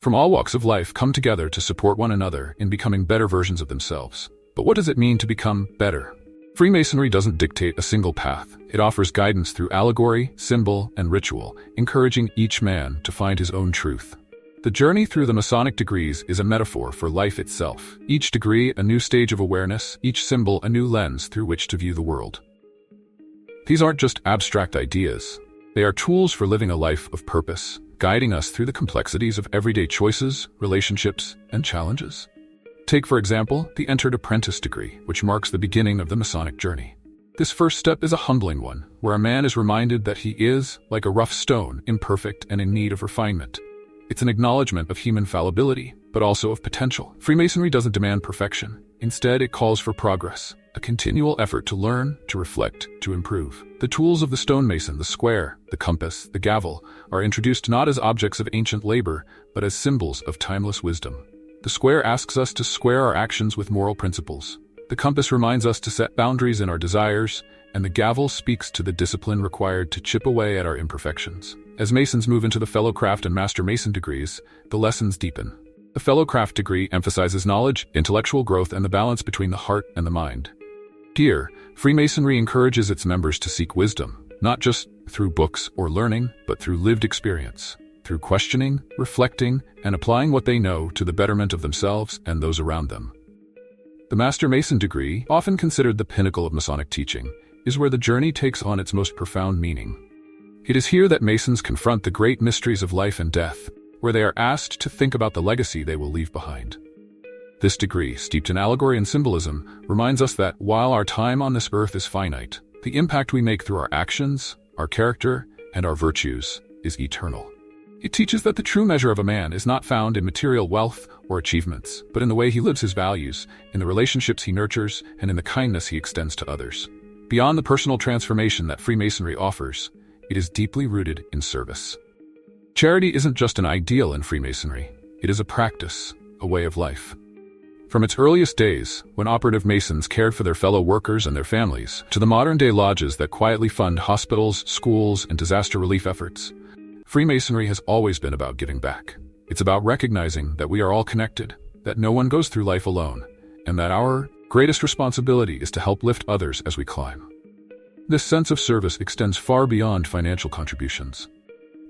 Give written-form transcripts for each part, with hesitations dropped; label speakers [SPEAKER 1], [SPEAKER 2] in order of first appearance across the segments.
[SPEAKER 1] from all walks of life come together to support one another in becoming better versions of themselves. But what does it mean to become better? Freemasonry doesn't dictate a single path. It offers guidance through allegory, symbol, and ritual, encouraging each man to find his own truth. The journey through the Masonic degrees is a metaphor for life itself. Each degree a new stage of awareness, each symbol a new lens through which to view the world. These aren't just abstract ideas. They are tools for living a life of purpose, guiding us through the complexities of everyday choices, relationships, and challenges. Take, for example, the Entered Apprentice degree, which marks the beginning of the Masonic journey. This first step is a humbling one, where a man is reminded that he is, like a rough stone, imperfect and in need of refinement. It's an acknowledgement of human fallibility, but also of potential. Freemasonry doesn't demand perfection. Instead, it calls for progress, a continual effort to learn, to reflect, to improve. The tools of the stonemason, the square, the compass, the gavel, are introduced not as objects of ancient labor, but as symbols of timeless wisdom. The square asks us to square our actions with moral principles. The compass reminds us to set boundaries in our desires, and the gavel speaks to the discipline required to chip away at our imperfections. As Masons move into the Fellowcraft and Master Mason degrees, the lessons deepen. The Fellowcraft degree emphasizes knowledge, intellectual growth, and the balance between the heart and the mind. Here, Freemasonry encourages its members to seek wisdom, not just through books or learning, but through lived experience, through questioning, reflecting, and applying what they know to the betterment of themselves and those around them. The Master Mason degree, often considered the pinnacle of Masonic teaching, is where the journey takes on its most profound meaning. It is here that Masons confront the great mysteries of life and death, where they are asked to think about the legacy they will leave behind. This degree, steeped in allegory and symbolism, reminds us that while our time on this earth is finite, the impact we make through our actions, our character, and our virtues is eternal. It teaches that the true measure of a man is not found in material wealth or achievements, but in the way he lives his values, in the relationships he nurtures, and in the kindness he extends to others. Beyond the personal transformation that Freemasonry offers, it is deeply rooted in service. Charity isn't just an ideal in Freemasonry, it is a practice, a way of life. From its earliest days, when operative Masons cared for their fellow workers and their families, to the modern-day lodges that quietly fund hospitals, schools, and disaster relief efforts, Freemasonry has always been about giving back. It's about recognizing that we are all connected, that no one goes through life alone, and that our greatest responsibility is to help lift others as we climb. This sense of service extends far beyond financial contributions.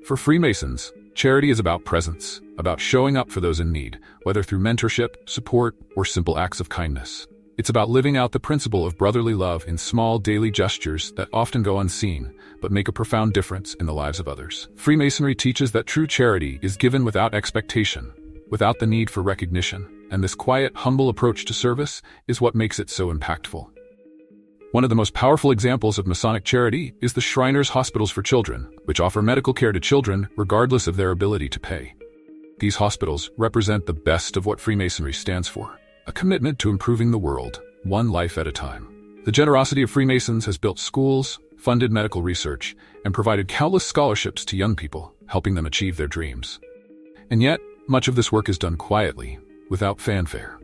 [SPEAKER 1] For Freemasons, charity is about presence, about showing up for those in need, whether through mentorship, support, or simple acts of kindness. It's about living out the principle of brotherly love in small daily gestures that often go unseen, but make a profound difference in the lives of others. Freemasonry teaches that true charity is given without expectation, without the need for recognition, and this quiet, humble approach to service is what makes it so impactful. One of the most powerful examples of Masonic charity is the Shriners Hospitals for Children, which offer medical care to children regardless of their ability to pay. These hospitals represent the best of what Freemasonry stands for, a commitment to improving the world, one life at a time. The generosity of Freemasons has built schools, funded medical research, and provided countless scholarships to young people, helping them achieve their dreams. And yet, much of this work is done quietly, without fanfare.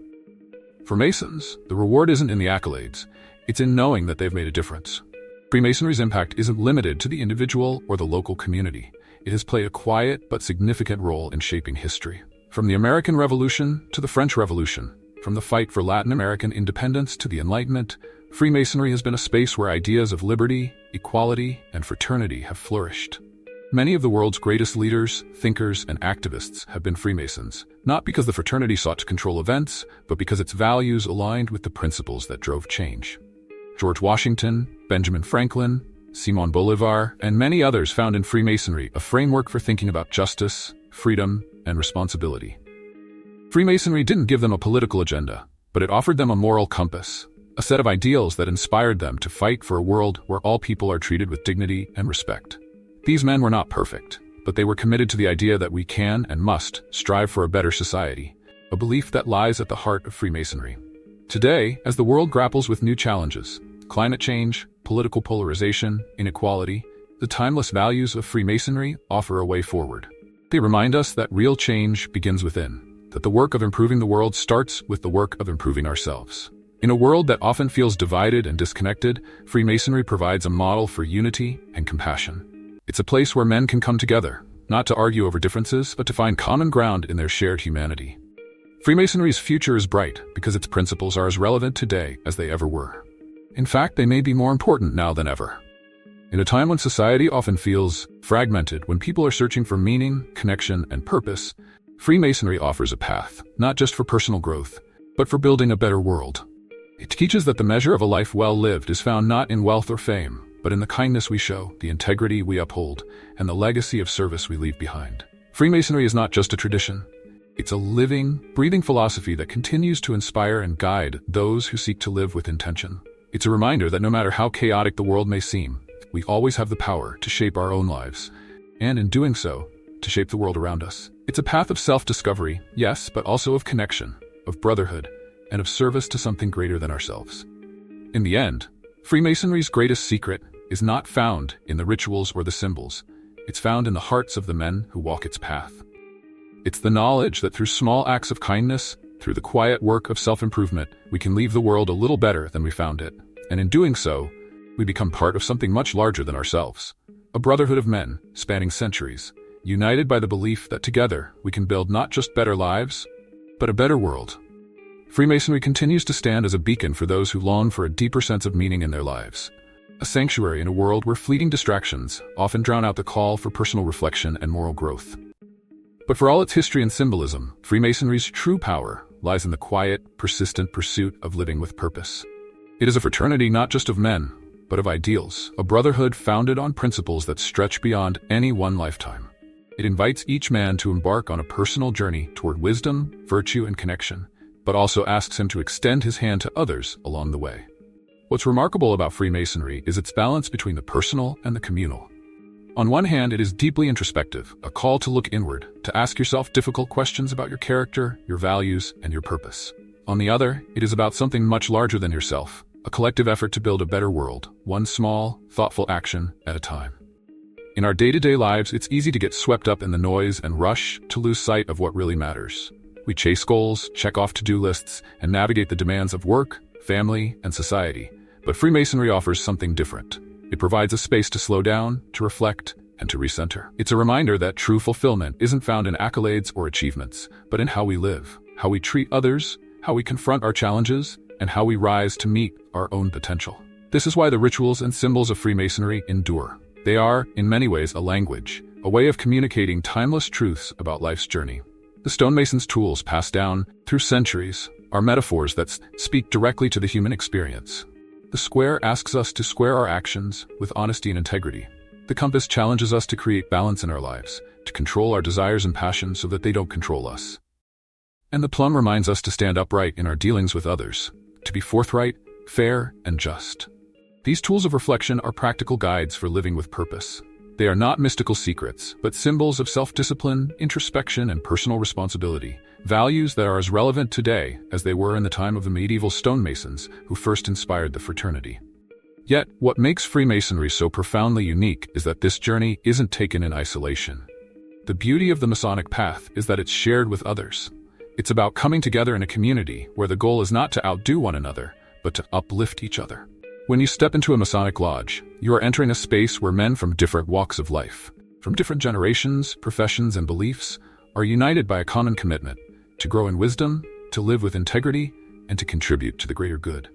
[SPEAKER 1] For Masons, the reward isn't in the accolades, it's in knowing that they've made a difference. Freemasonry's impact isn't limited to the individual or the local community. It has played a quiet but significant role in shaping history. From the American Revolution to the French Revolution, from the fight for Latin American independence to the Enlightenment, Freemasonry has been a space where ideas of liberty, equality, and fraternity have flourished. Many of the world's greatest leaders, thinkers, and activists have been Freemasons, not because the fraternity sought to control events, but because its values aligned with the principles that drove change. George Washington, Benjamin Franklin, Simón Bolívar, and many others found in Freemasonry a framework for thinking about justice, freedom, and responsibility. Freemasonry didn't give them a political agenda, but it offered them a moral compass, a set of ideals that inspired them to fight for a world where all people are treated with dignity and respect. These men were not perfect, but they were committed to the idea that we can and must strive for a better society, a belief that lies at the heart of Freemasonry. Today, as the world grapples with new challenges, climate change, political polarization, inequality, the timeless values of Freemasonry offer a way forward. They remind us that real change begins within, that the work of improving the world starts with the work of improving ourselves. In a world that often feels divided and disconnected, Freemasonry provides a model for unity and compassion. It's a place where men can come together, not to argue over differences, but to find common ground in their shared humanity. Freemasonry's future is bright because its principles are as relevant today as they ever were. In fact, they may be more important now than ever. In a time when society often feels fragmented, when people are searching for meaning, connection, and purpose, Freemasonry offers a path, not just for personal growth, but for building a better world. It teaches that the measure of a life well lived is found not in wealth or fame, but in the kindness we show, the integrity we uphold, and the legacy of service we leave behind. Freemasonry is not just a tradition. It's a living, breathing philosophy that continues to inspire and guide those who seek to live with intention. It's a reminder that no matter how chaotic the world may seem, we always have the power to shape our own lives, and in doing so, to shape the world around us. It's a path of self-discovery, yes, but also of connection, of brotherhood, and of service to something greater than ourselves. In the end, Freemasonry's greatest secret is not found in the rituals or the symbols. It's found in the hearts of the men who walk its path. It's the knowledge that through small acts of kindness, through the quiet work of self-improvement, we can leave the world a little better than we found it. And in doing so, we become part of something much larger than ourselves. A brotherhood of men, spanning centuries, united by the belief that together we can build not just better lives, but a better world. Freemasonry continues to stand as a beacon for those who long for a deeper sense of meaning in their lives. A sanctuary in a world where fleeting distractions often drown out the call for personal reflection and moral growth. But for all its history and symbolism, Freemasonry's true power lies in the quiet, persistent pursuit of living with purpose. It is a fraternity not just of men, but of ideals, a brotherhood founded on principles that stretch beyond any one lifetime. It invites each man to embark on a personal journey toward wisdom, virtue, and connection, but also asks him to extend his hand to others along the way. What's remarkable about Freemasonry is its balance between the personal and the communal. On one hand, it is deeply introspective, a call to look inward, to ask yourself difficult questions about your character, your values, and your purpose. On the other, it is about something much larger than yourself, a collective effort to build a better world, one small, thoughtful action at a time. In our day-to-day lives, it's easy to get swept up in the noise and rush to lose sight of what really matters. We chase goals, check off to-do lists, and navigate the demands of work, family, and society. But Freemasonry offers something different. It provides a space to slow down, to reflect, and to recenter. It's a reminder that true fulfillment isn't found in accolades or achievements, but in how we live, how we treat others, how we confront our challenges, and how we rise to meet our own potential. This is why the rituals and symbols of Freemasonry endure. They are, in many ways, a language, a way of communicating timeless truths about life's journey. The stonemason's tools passed down through centuries are metaphors that speak directly to the human experience. The square asks us to square our actions with honesty and integrity. The compass challenges us to create balance in our lives, to control our desires and passions so that they don't control us. And the plumb reminds us to stand upright in our dealings with others, to be forthright, fair, and just. These tools of reflection are practical guides for living with purpose. They are not mystical secrets, but symbols of self-discipline, introspection, and personal responsibility, values that are as relevant today as they were in the time of the medieval stonemasons who first inspired the fraternity. Yet, what makes Freemasonry so profoundly unique is that this journey isn't taken in isolation. The beauty of the Masonic path is that it's shared with others. It's about coming together in a community where the goal is not to outdo one another, but to uplift each other. When you step into a Masonic lodge, you are entering a space where men from different walks of life, from different generations, professions, and beliefs, are united by a common commitment to grow in wisdom, to live with integrity, and to contribute to the greater good.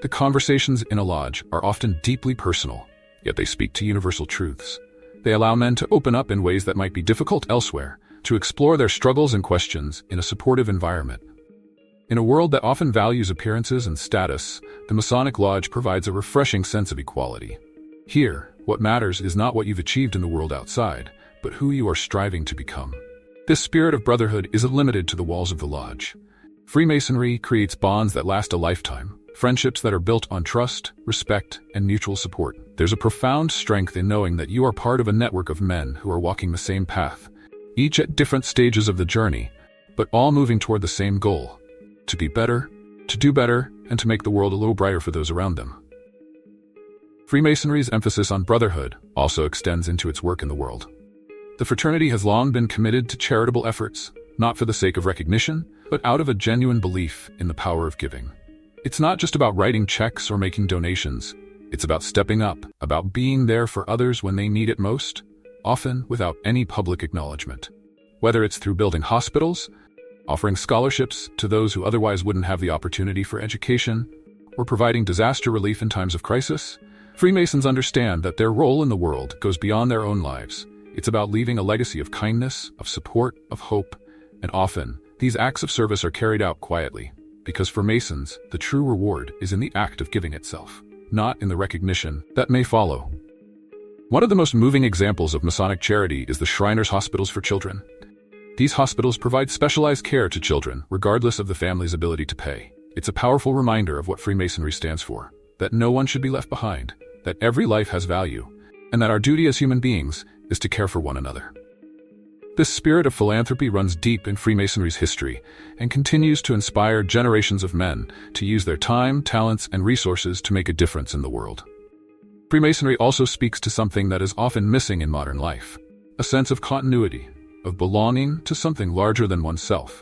[SPEAKER 1] The conversations in a lodge are often deeply personal, yet they speak to universal truths. They allow men to open up in ways that might be difficult elsewhere, to explore their struggles and questions in a supportive environment. In a world that often values appearances and status, the Masonic Lodge provides a refreshing sense of equality. Here, what matters is not what you've achieved in the world outside, but who you are striving to become. This spirit of brotherhood isn't limited to the walls of the lodge. Freemasonry creates bonds that last a lifetime, friendships that are built on trust, respect, and mutual support. There's a profound strength in knowing that you are part of a network of men who are walking the same path, each at different stages of the journey, but all moving toward the same goal: to be better, to do better, and to make the world a little brighter for those around them. Freemasonry's emphasis on brotherhood also extends into its work in the world. The fraternity has long been committed to charitable efforts, not for the sake of recognition, but out of a genuine belief in the power of giving. It's not just about writing checks or making donations. It's about stepping up, about being there for others when they need it most, often without any public acknowledgement. Whether it's through building hospitals, offering scholarships to those who otherwise wouldn't have the opportunity for education, or providing disaster relief in times of crisis, Freemasons understand that their role in the world goes beyond their own lives. It's about leaving a legacy of kindness, of support, of hope, and often, these acts of service are carried out quietly, because for Masons, the true reward is in the act of giving itself, not in the recognition that may follow. One of the most moving examples of Masonic charity is the Shriners Hospitals for Children. These hospitals provide specialized care to children, regardless of the family's ability to pay. It's a powerful reminder of what Freemasonry stands for, that no one should be left behind, that every life has value, and that our duty as human beings is to care for one another. This spirit of philanthropy runs deep in Freemasonry's history and continues to inspire generations of men to use their time, talents, and resources to make a difference in the world. Freemasonry also speaks to something that is often missing in modern life, a sense of continuity, of belonging to something larger than oneself.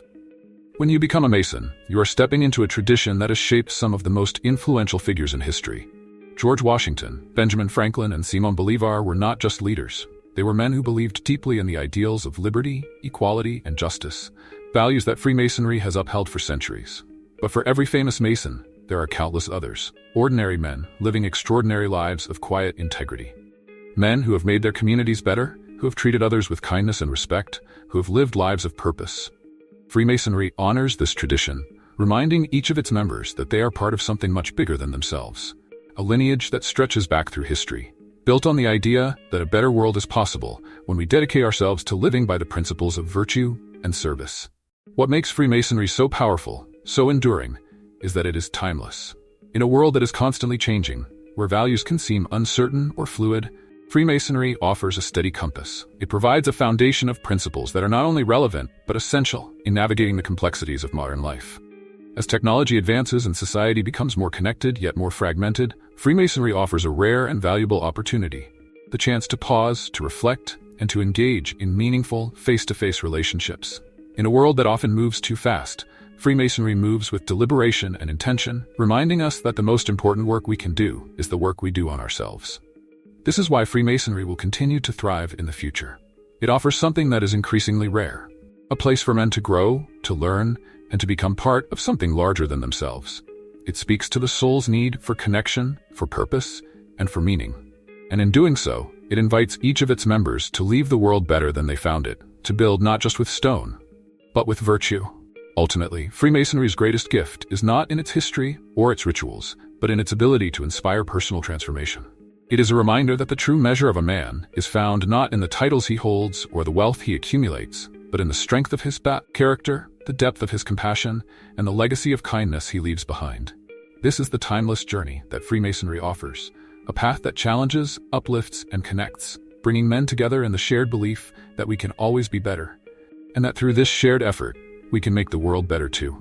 [SPEAKER 1] When you become a Mason, you are stepping into a tradition that has shaped some of the most influential figures in history. George Washington, Benjamin Franklin, and Simón Bolívar were not just leaders. They were men who believed deeply in the ideals of liberty, equality, and justice, values that Freemasonry has upheld for centuries. But for every famous Mason, there are countless others, ordinary men living extraordinary lives of quiet integrity. Men who have made their communities better, who have treated others with kindness and respect, who have lived lives of purpose. Freemasonry honors this tradition, reminding each of its members that they are part of something much bigger than themselves, a lineage that stretches back through history, built on the idea that a better world is possible when we dedicate ourselves to living by the principles of virtue and service. What makes Freemasonry so powerful, so enduring, is that it is timeless. In a world that is constantly changing, where values can seem uncertain or fluid, Freemasonry offers a steady compass. It provides a foundation of principles that are not only relevant, but essential in navigating the complexities of modern life. As technology advances and society becomes more connected yet more fragmented, Freemasonry offers a rare and valuable opportunity, the chance to pause, to reflect, and to engage in meaningful, face-to-face relationships. In a world that often moves too fast, Freemasonry moves with deliberation and intention, reminding us that the most important work we can do is the work we do on ourselves. This is why Freemasonry will continue to thrive in the future. It offers something that is increasingly rare, a place for men to grow, to learn, and to become part of something larger than themselves. It speaks to the soul's need for connection, for purpose, and for meaning. And in doing so, it invites each of its members to leave the world better than they found it, to build not just with stone, but with virtue. Ultimately, Freemasonry's greatest gift is not in its history or its rituals, but in its ability to inspire personal transformation. It is a reminder that the true measure of a man is found not in the titles he holds or the wealth he accumulates, but in the strength of his character, the depth of his compassion, and the legacy of kindness he leaves behind. This is the timeless journey that Freemasonry offers, a path that challenges, uplifts, and connects, bringing men together in the shared belief that we can always be better, and that through this shared effort, we can make the world better too.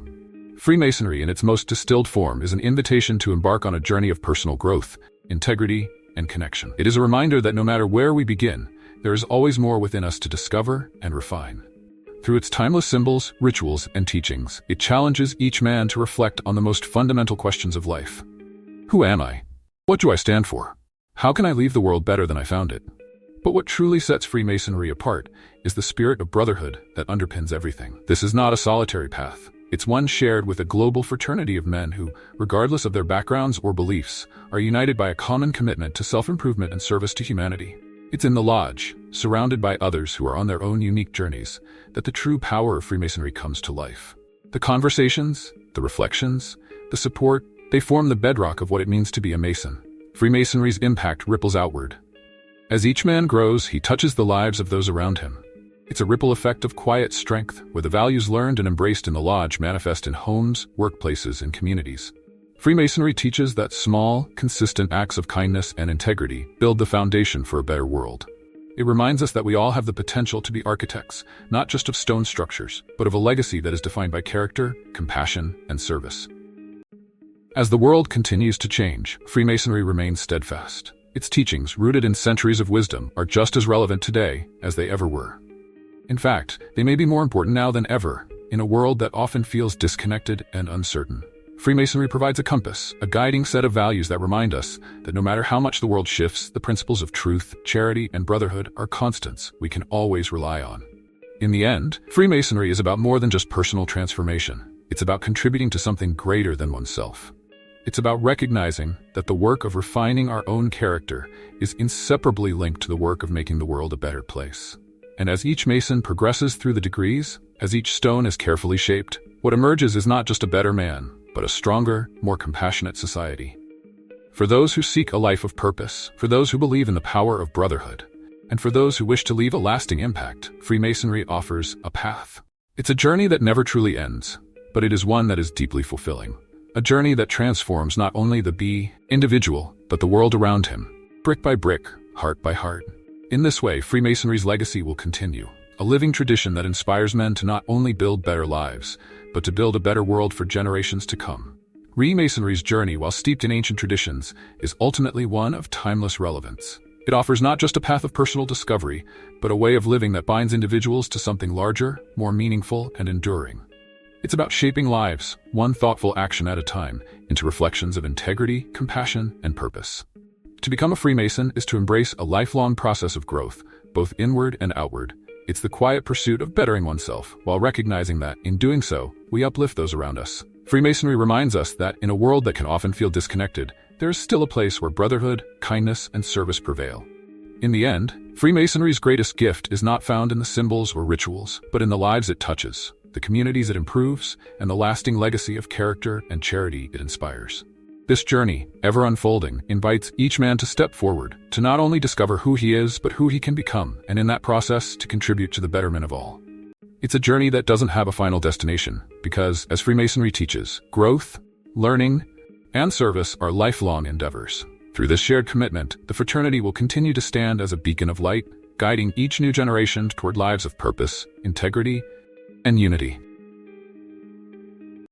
[SPEAKER 1] Freemasonry, in its most distilled form, is an invitation to embark on a journey of personal growth, integrity, and connection. It is a reminder that no matter where we begin, there is always more within us to discover and refine. Through its timeless symbols, rituals, and teachings, it challenges each man to reflect on the most fundamental questions of life. Who am I? What do I stand for? How can I leave the world better than I found it? But what truly sets Freemasonry apart is the spirit of brotherhood that underpins everything. This is not a solitary path. It's one shared with a global fraternity of men who, regardless of their backgrounds or beliefs, are united by a common commitment to self-improvement and service to humanity. It's in the lodge, surrounded by others who are on their own unique journeys, that the true power of Freemasonry comes to life. The conversations, the reflections, the support, they form the bedrock of what it means to be a Mason. Freemasonry's impact ripples outward. As each man grows, he touches the lives of those around him. It's a ripple effect of quiet strength, where the values learned and embraced in the lodge manifest in homes, workplaces, and communities. Freemasonry teaches that small, consistent acts of kindness and integrity build the foundation for a better world. It reminds us that we all have the potential to be architects, not just of stone structures, but of a legacy that is defined by character, compassion, and service. As the world continues to change, Freemasonry remains steadfast. Its teachings, rooted in centuries of wisdom, are just as relevant today as they ever were. In fact, they may be more important now than ever, in a world that often feels disconnected and uncertain. Freemasonry provides a compass, a guiding set of values that remind us that no matter how much the world shifts, the principles of truth, charity, and brotherhood are constants we can always rely on. In the end, Freemasonry is about more than just personal transformation. It's about contributing to something greater than oneself. It's about recognizing that the work of refining our own character is inseparably linked to the work of making the world a better place. And as each Mason progresses through the degrees, as each stone is carefully shaped, what emerges is not just a better man, but a stronger, more compassionate society. For those who seek a life of purpose, for those who believe in the power of brotherhood, and for those who wish to leave a lasting impact, Freemasonry offers a path. It's a journey that never truly ends, but it is one that is deeply fulfilling. A journey that transforms not only the individual, but the world around him, brick by brick, heart by heart. In this way, Freemasonry's legacy will continue, a living tradition that inspires men to not only build better lives, but to build a better world for generations to come. Freemasonry's journey, while steeped in ancient traditions, is ultimately one of timeless relevance. It offers not just a path of personal discovery, but a way of living that binds individuals to something larger, more meaningful, and enduring. It's about shaping lives, one thoughtful action at a time, into reflections of integrity, compassion, and purpose. To become a Freemason is to embrace a lifelong process of growth, both inward and outward. It's the quiet pursuit of bettering oneself, while recognizing that, in doing so, we uplift those around us. Freemasonry reminds us that, in a world that can often feel disconnected, there is still a place where brotherhood, kindness, and service prevail. In the end, Freemasonry's greatest gift is not found in the symbols or rituals, but in the lives it touches, the communities it improves, and the lasting legacy of character and charity it inspires. This journey, ever unfolding, invites each man to step forward, to not only discover who he is, but who he can become, and in that process, to contribute to the betterment of all. It's a journey that doesn't have a final destination, because, as Freemasonry teaches, growth, learning, and service are lifelong endeavors. Through this shared commitment, the fraternity will continue to stand as a beacon of light, guiding each new generation toward lives of purpose, integrity, and unity.